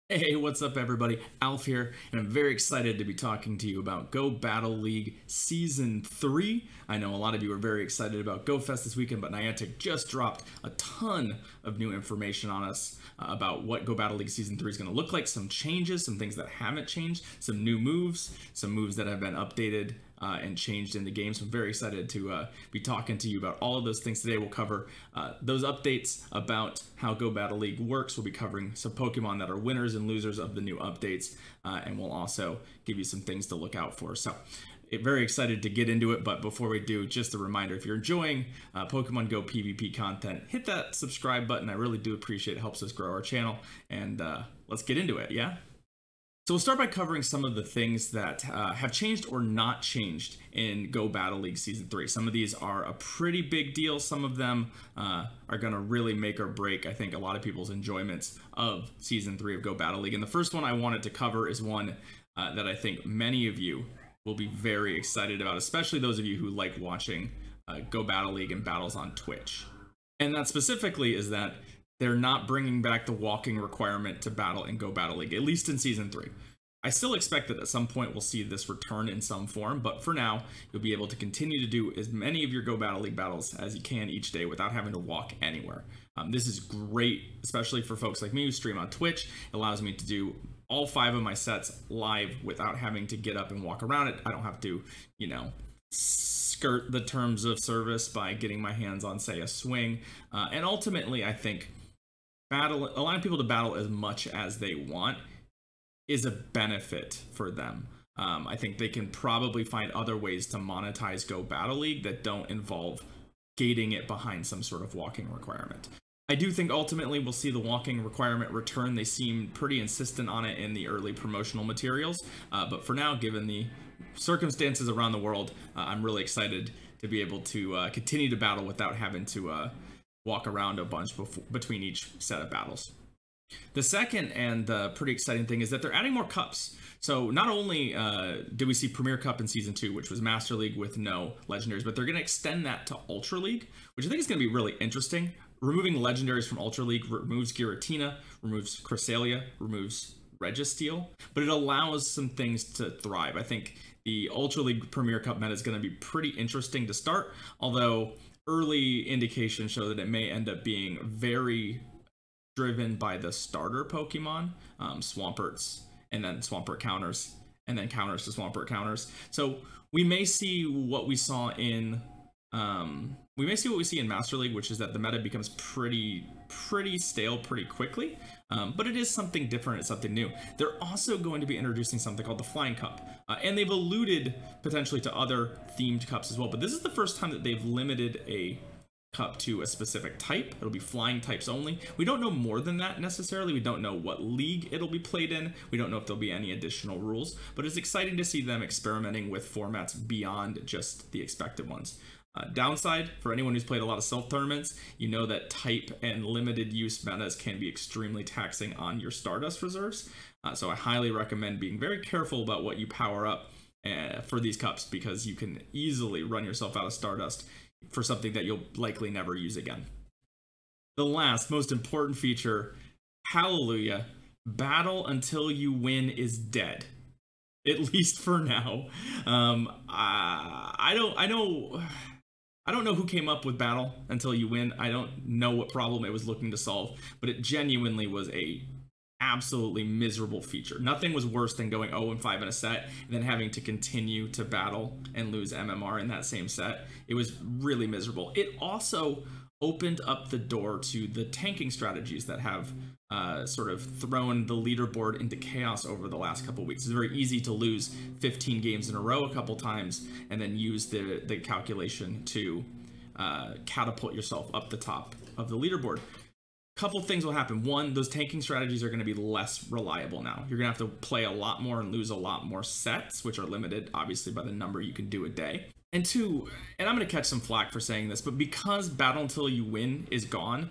Hey, what's up everybody? Alf here, and I'm very excited to be talking to you about Go Battle League Season 3. I know a lot of you are very excited about GoFest this weekend, but Niantic just dropped a ton of new information on us about what Go Battle League Season 3 is going to look like, some changes, some things that haven't changed, some new moves, some moves that have been updated and changed in the game. So I'm very excited to be talking to you about all of those things today. We'll cover those updates about how Go Battle League works. We'll be covering some Pokemon that are winners and losers of the new updates, and we'll also give you some things to look out for. So very excited to get into it, but before we do, just a reminder, if you're enjoying Pokemon Go PvP content, hit that subscribe button. I really do appreciate it. It helps us grow our channel, and let's get into it, yeah? So we'll start by covering some of the things that have changed or not changed in Go Battle League Season 3. Some of these are a pretty big deal. Some of them are going to really make or break, I think, a lot of people's enjoyments of Season 3 of Go Battle League. And the first one I wanted to cover is one that I think many of you will be very excited about, especially those of you who like watching Go Battle League and battles on Twitch. And that specifically is that they're not bringing back the walking requirement to battle in Go Battle League, at least in Season 3. I still expect that at some point we'll see this return in some form, but for now, you'll be able to continue to do as many of your Go Battle League battles as you can each day without having to walk anywhere. This is great, especially for folks like me who stream on Twitch. It allows me to do all 5 of my sets live without having to get up and walk around it. I don't have to, skirt the terms of service by getting my hands on, say, a swing. And ultimately, I think allowing people to battle as much as they want is a benefit for them. I think they can probably find other ways to monetize Go Battle League that don't involve gating it behind some sort of walking requirement. I do think ultimately we'll see the walking requirement return. They seem pretty insistent on it in the early promotional materials, but for now, given the circumstances around the world, I'm really excited to be able to continue to battle without having to walk around a bunch between each set of battles. The second and pretty exciting thing is that they're adding more cups. So not only did we see Premier Cup in Season 2, which was Master League with no legendaries, but they're going to extend that to Ultra League, which I think is going to be really interesting. Removing legendaries from Ultra League removes Giratina, removes Cresselia, removes Registeel, but it allows some things to thrive. I think the Ultra League Premier Cup meta is going to be pretty interesting to start, although early indications show that it may end up being very driven by the starter Pokemon, Swamperts, and then Swampert counters, and then counters to Swampert counters. So we may see what we saw in Master League, which is that the meta becomes pretty stale pretty quickly. But it is something different, it's something new. They're also going to be introducing something called the Flying Cup, and they've alluded potentially to other themed cups as well. But this is the first time that they've limited a cup to a specific type. It'll be flying types only. We don't know more than that necessarily. We don't know what league it'll be played in. We don't know if there'll be any additional rules, but it's exciting to see them experimenting with formats beyond just the expected ones. Downside, for anyone who's played a lot of self tournaments, you know that type and limited use metas can be extremely taxing on your Stardust reserves. So I highly recommend being very careful about what you power up for these cups, because you can easily run yourself out of Stardust for something that you'll likely never use again. The last, most important feature, hallelujah, battle until you win is dead. At least for now. I don't know who came up with battle until you win. I don't know what problem it was looking to solve, but it genuinely was a absolutely miserable feature. Nothing was worse than going 0-5 in a set and then having to continue to battle and lose MMR in that same set. It was really miserable. It also opened up the door to the tanking strategies that have sort of thrown the leaderboard into chaos over the last couple weeks. It's very easy to lose 15 games in a row a couple times and then use the calculation to catapult yourself up the top of the leaderboard. Couple things will happen. One, those tanking strategies are going to be less reliable now. You're going to have to play a lot more and lose a lot more sets, which are limited obviously by the number you can do a day. And two, and I'm going to catch some flack for saying this, but because battle until you win is gone,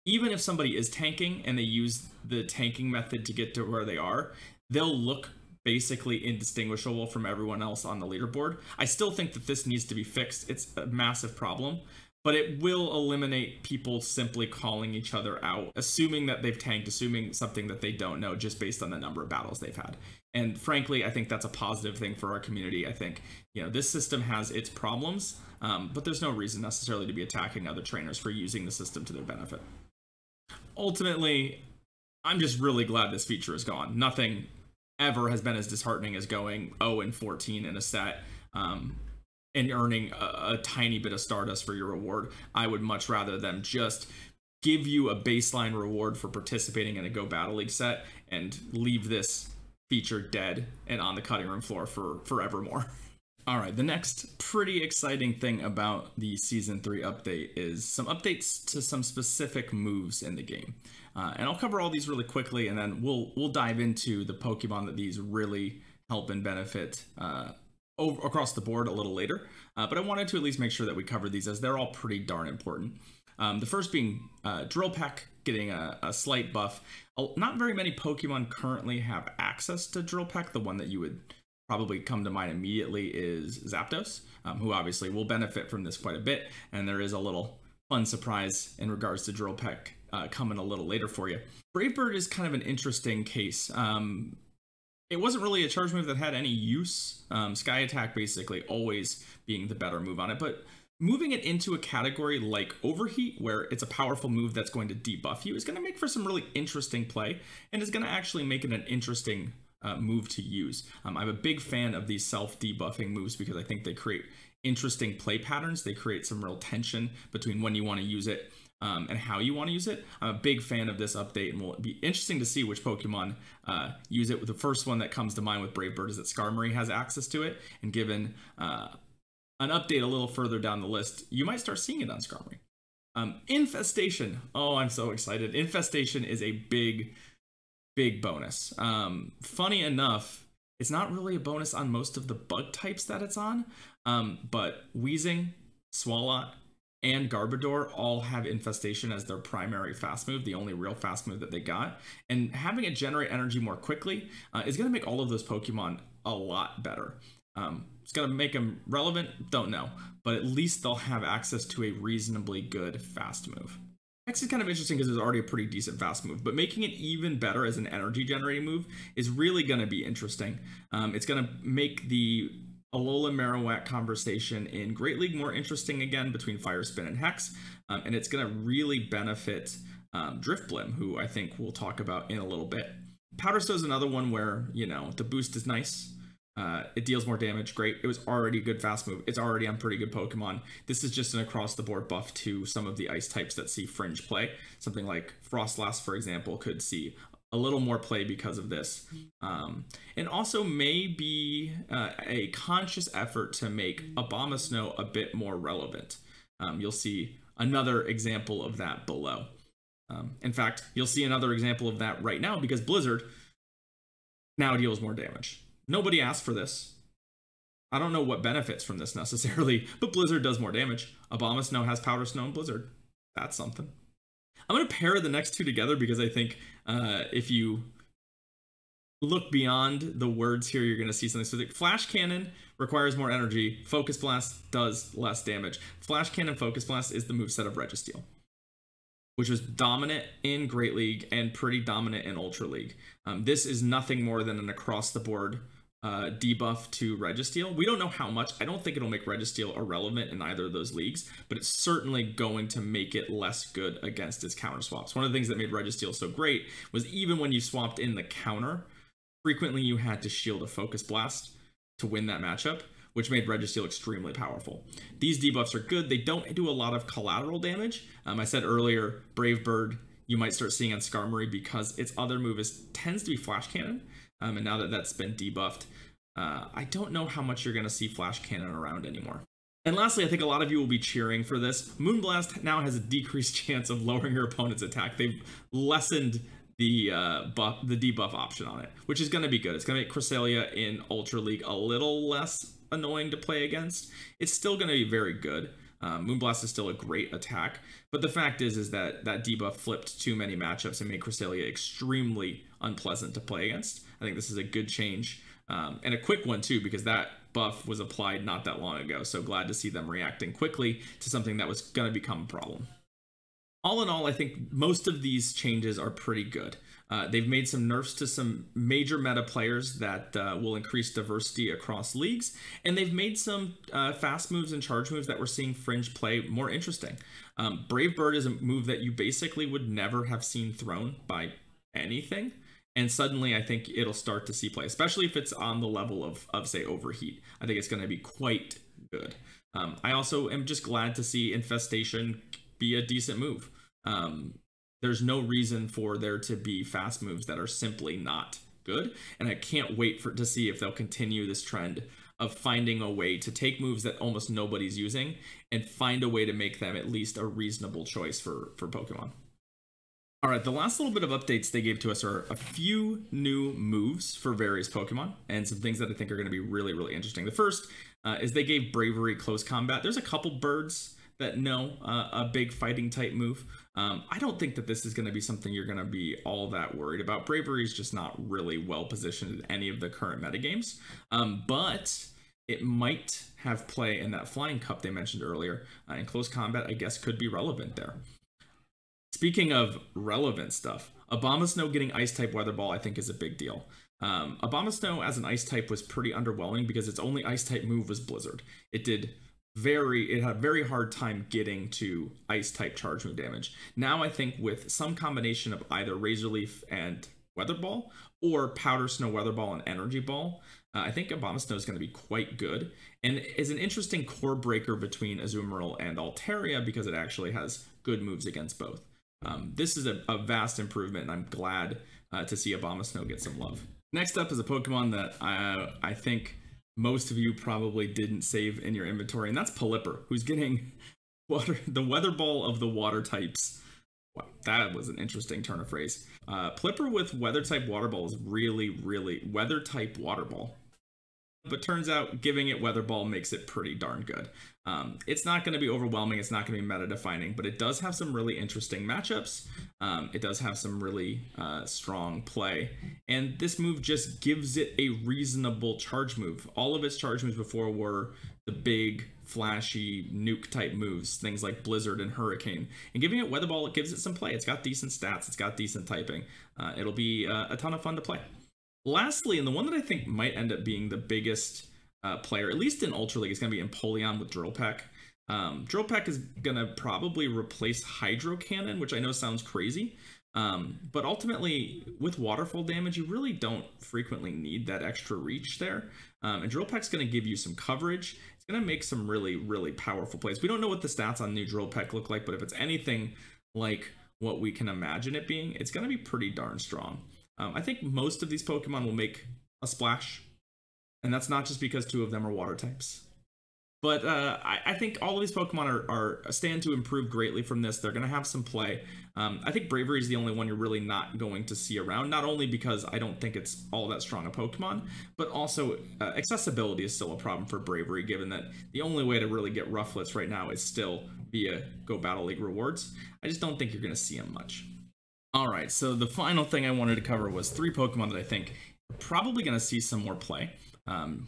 even if somebody is tanking and they use the tanking method to get to where they are, they'll look basically indistinguishable from everyone else on the leaderboard. I still think that this needs to be fixed. It's a massive problem. but it will eliminate people simply calling each other out, assuming that they've tanked, assuming something that they don't know just based on the number of battles they've had. And frankly, I think that's a positive thing for our community. I think, this system has its problems, but there's no reason necessarily to be attacking other trainers for using the system to their benefit. Ultimately, I'm just really glad this feature is gone. Nothing ever has been as disheartening as going 0-14 in a set, and earning a tiny bit of Stardust for your reward. I would much rather them just give you a baseline reward for participating in a Go Battle League set and leave this feature dead and on the cutting room floor for forevermore. All right, the next pretty exciting thing about the Season 3 update is some updates to some specific moves in the game. And I'll cover all these really quickly, and then we'll dive into the Pokemon that these really help and benefit across the board a little later, but I wanted to at least make sure that we cover these as they're all pretty darn important. The first being Drill Peck getting a slight buff. Not very many Pokemon currently have access to Drill Peck. The one that you would probably come to mind immediately is Zapdos, who obviously will benefit from this quite a bit, and there is a little fun surprise in regards to Drill Peck coming a little later for you. Brave Bird is kind of an interesting case. It wasn't really a charge move that had any use. Sky Attack basically always being the better move on it, but moving it into a category like Overheat, where it's a powerful move that's going to debuff you, is going to make for some really interesting play, and is going to actually make it an interesting move to use. I'm a big fan of these self-debuffing moves because I think they create interesting play patterns. They create some real tension between when you want to use it and how you want to use it. I'm a big fan of this update, and will be interesting to see which Pokemon use it. The first one that comes to mind with Brave Bird is that Skarmory has access to it, and given an update a little further down the list, you might start seeing it on Skarmory. Infestation. Oh, I'm so excited. Infestation is a big bonus. Funny enough, it's not really a bonus on most of the bug types that it's on, but Weezing, Swalot, and Garbodor all have Infestation as their primary fast move, the only real fast move that they got. And having it generate energy more quickly is going to make all of those Pokemon a lot better. It's going to make them relevant, don't know, but at least they'll have access to a reasonably good fast move. Next is kind of interesting because there's already a pretty decent fast move, but making it even better as an energy generating move is really going to be interesting. It's going to make the Alola Marowak conversation in Great League more interesting again between Fire Spin and Hex, and it's going to really benefit Drifblim, who I think we'll talk about in a little bit. Powder Stow is another one where, the boost is nice. It deals more damage, great. It was already a good fast move. It's already on pretty good Pokemon. This is just an across-the-board buff to some of the ice types that see fringe play. Something like Frostlass, for example, could see a little more play because of this. And also may be a conscious effort to make Abomasnow a bit more relevant. You'll see another example of that below. In fact, you'll see another example of that right now because Blizzard now deals more damage. Nobody asked for this. I don't know what benefits from this necessarily, but Blizzard does more damage. Abomasnow has Powder Snow and Blizzard. That's something. I'm going to pair the next two together because I think if you look beyond the words here, you're going to see something specific. Flash Cannon requires more energy. Focus Blast does less damage. Flash Cannon Focus Blast is the moveset of Registeel, which was dominant in Great League and pretty dominant in Ultra League. This is nothing more than an across-the-board debuff to Registeel. We don't know how much. I don't think it'll make Registeel irrelevant in either of those leagues, but it's certainly going to make it less good against its counter swaps. One of the things that made Registeel so great was even when you swapped in the counter, frequently you had to shield a Focus Blast to win that matchup, which made Registeel extremely powerful. These debuffs are good. They don't do a lot of collateral damage. I said earlier, Brave Bird, you might start seeing on Skarmory because its other move tends to be Flash Cannon. And now that that's been debuffed, I don't know how much you're going to see Flash Cannon around anymore. And lastly, I think a lot of you will be cheering for this. Moonblast now has a decreased chance of lowering your opponent's attack. They've lessened the debuff option on it, which is going to be good. It's going to make Cresselia in Ultra League a little less annoying to play against. It's still going to be very good. Moonblast is still a great attack, but the fact is that that debuff flipped too many matchups and made Cresselia extremely unpleasant to play against. I think this is a good change. And a quick one too, because that buff was applied not that long ago. So glad to see them reacting quickly to something that was going to become a problem. All in all, I think most of these changes are pretty good. They've made some nerfs to some major meta players that will increase diversity across leagues, and they've made some fast moves and charge moves that we're seeing Fringe play more interesting. Brave Bird is a move that you basically would never have seen thrown by anything, and suddenly I think it'll start to see play, especially if it's on the level of say, Overheat. I think it's going to be quite good. I also am just glad to see Infestation be a decent move. There's no reason for there to be fast moves that are simply not good, and I can't wait to see if they'll continue this trend of finding a way to take moves that almost nobody's using and find a way to make them at least a reasonable choice for Pokemon. All right, the last little bit of updates they gave to us are a few new moves for various Pokemon and some things that I think are going to be really, really interesting. The first is they gave Bravery close combat. There's a couple birds that know a big fighting type move. I don't think that this is going to be something you're going to be all that worried about. Bravery is just not really well positioned in any of the current metagames, but it might have play in that Flying Cup they mentioned earlier. In close combat, I guess, could be relevant there. Speaking of relevant stuff, Abomasnow getting Ice-type Weather Ball I think is a big deal. Abomasnow as an Ice-type was pretty underwhelming because its only Ice-type move was Blizzard. It had a very hard time getting to Ice-type charge move damage. Now I think with some combination of either Razor Leaf and Weather Ball, or Powder Snow Weather Ball and Energy Ball, I think Abomasnow is going to be quite good, and is an interesting core breaker between Azumarill and Altaria because it actually has good moves against both. This is a vast improvement, and I'm glad to see Abomasnow get some love. Next up is a Pokemon that I think most of you probably didn't save in your inventory, and that's Pelipper, who's getting the Weather Ball of the water types. Wow, that was an interesting turn of phrase. Pelipper with Weather type Water Ball is really Weather type Water Ball. But turns out giving it Weather Ball makes it pretty darn good. It's not going to be overwhelming, it's not going to be meta defining, but it does have some really interesting matchups. It does have some really strong play, and this move just gives it a reasonable charge move. All of its charge moves before were the big flashy nuke type moves, things like Blizzard and Hurricane, and giving it Weather Ball, it gives it some play. It's got decent stats, it's got decent typing. It'll be a ton of fun to play. Lastly, and the one that I think might end up being the biggest player, at least in Ultra League, is going to be Empoleon with Drill Peck. Drill Peck is going to probably replace Hydro Cannon, which I know sounds crazy, but ultimately with waterfall damage, you really don't frequently need that extra reach there. And Drill Peck's going to give you some coverage. It's going to make some really powerful plays. We don't know what the stats on new Drill Peck look like, but if it's anything like what we can imagine it being, it's going to be pretty darn strong. I think most of these Pokemon will make a splash, and that's not just because two of them are water types. But I think all of these Pokemon are stand to improve greatly from this. They're going to have some play. I think Bravery is the only one you're really not going to see around, not only because I don't think it's all that strong a Pokemon, but also accessibility is still a problem for Bravery, given that the only way to really get Rufflets right now is still via Go Battle League rewards. I just don't think you're going to see them much. All right, so the final thing I wanted to cover was 3 Pokemon that I think are probably going to see some more play,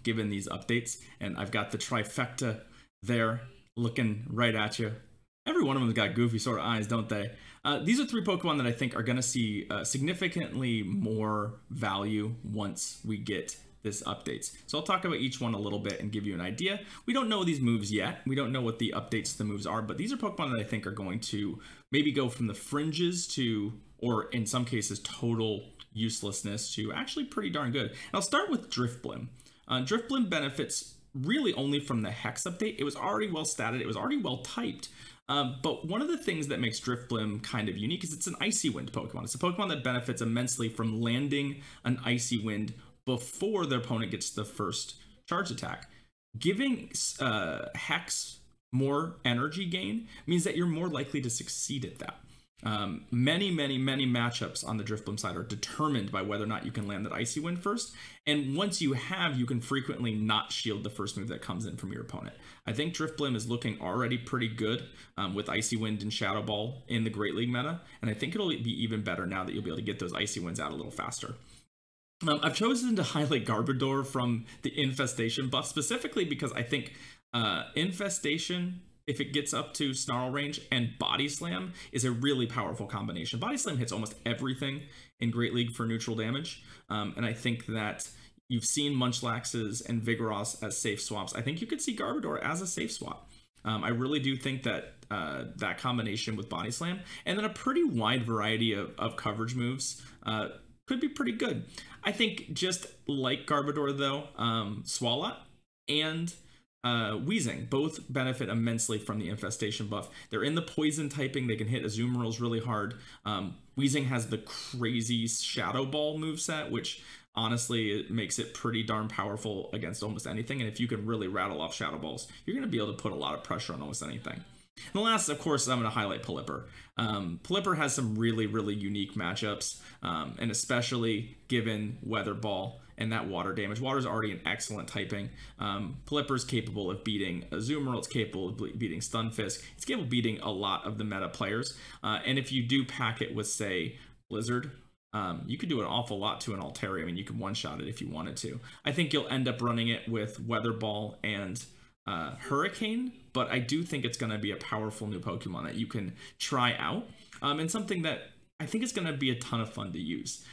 given these updates. And I've got the trifecta there looking right at you. Every one of them's got goofy sort of eyes, don't they? These are 3 Pokemon that I think are going to see significantly more value once we get this updates. So I'll talk about each one a little bit and give you an idea. We don't know these moves yet. We don't know what the updates to the moves are, but these are Pokemon that I think are going to maybe go from the fringes to, or in some cases, total uselessness to actually pretty darn good. And I'll start with Drifblim. Drifblim benefits really only from the Hex update. It was already well statted. It was already well typed. But one of the things that makes Drifblim kind of unique is it's an Icy Wind Pokemon. It's a Pokemon that benefits immensely from landing an Icy Wind before their opponent gets the first charge attack. Giving Hex more energy gain means that you're more likely to succeed at that. Many matchups on the Drifblim side are determined by whether or not you can land that Icy Wind first, and once you have, you can frequently not shield the first move that comes in from your opponent. I think Drifblim is looking already pretty good with Icy Wind and Shadow Ball in the Great League meta, and I think it'll be even better now that you'll be able to get those Icy Winds out a little faster. I've chosen to highlight Garbodor from the Infestation buff specifically because I think Infestation, if it gets up to Snarl range, and Body Slam is a really powerful combination. Body Slam hits almost everything in Great League for neutral damage, and I think that you've seen Munchlaxes and Vigoroth as safe swaps. I think you could see Garbodor as a safe swap. I really do think that that combination with Body Slam and then a pretty wide variety of coverage moves could be pretty good. I think just like Garbodor though, Swalot and Weezing both benefit immensely from the Infestation buff. They're in the poison typing, they can hit Azumarill really hard. Weezing has the crazy Shadow Ball moveset, which honestly it makes it pretty darn powerful against almost anything, and if you can really rattle off Shadow Balls, you're going to be able to put a lot of pressure on almost anything. And the last, of course, I'm going to highlight Pelipper. Pelipper has some really, really unique matchups, and especially given Weather Ball and that water damage. Water is already an excellent typing. Pelipper is capable of beating Azumarill. It's capable of beating Stunfisk. It's capable of beating a lot of the meta players. And if you do pack it with, say, Blizzard, you could do an awful lot to an Altaria. I mean, you could one-shot it if you wanted to. I think you'll end up running it with Weather Ball and Hurricane, but I do think it's going to be a powerful new Pokemon that you can try out, and something that I think is going to be a ton of fun to use.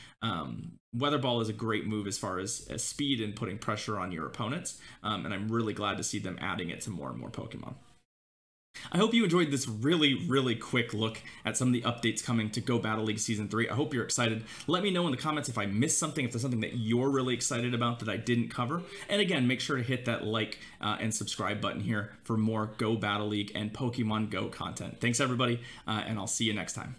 Weather Ball is a great move as far as speed and putting pressure on your opponents, and I'm really glad to see them adding it to more and more Pokemon. I hope you enjoyed this really, really quick look at some of the updates coming to Go Battle League Season 3. I hope you're excited. Let me know in the comments if I missed something, if there's something that you're really excited about that I didn't cover. And again, make sure to hit that like and subscribe button here for more Go Battle League and Pokemon Go content. Thanks, everybody, and I'll see you next time.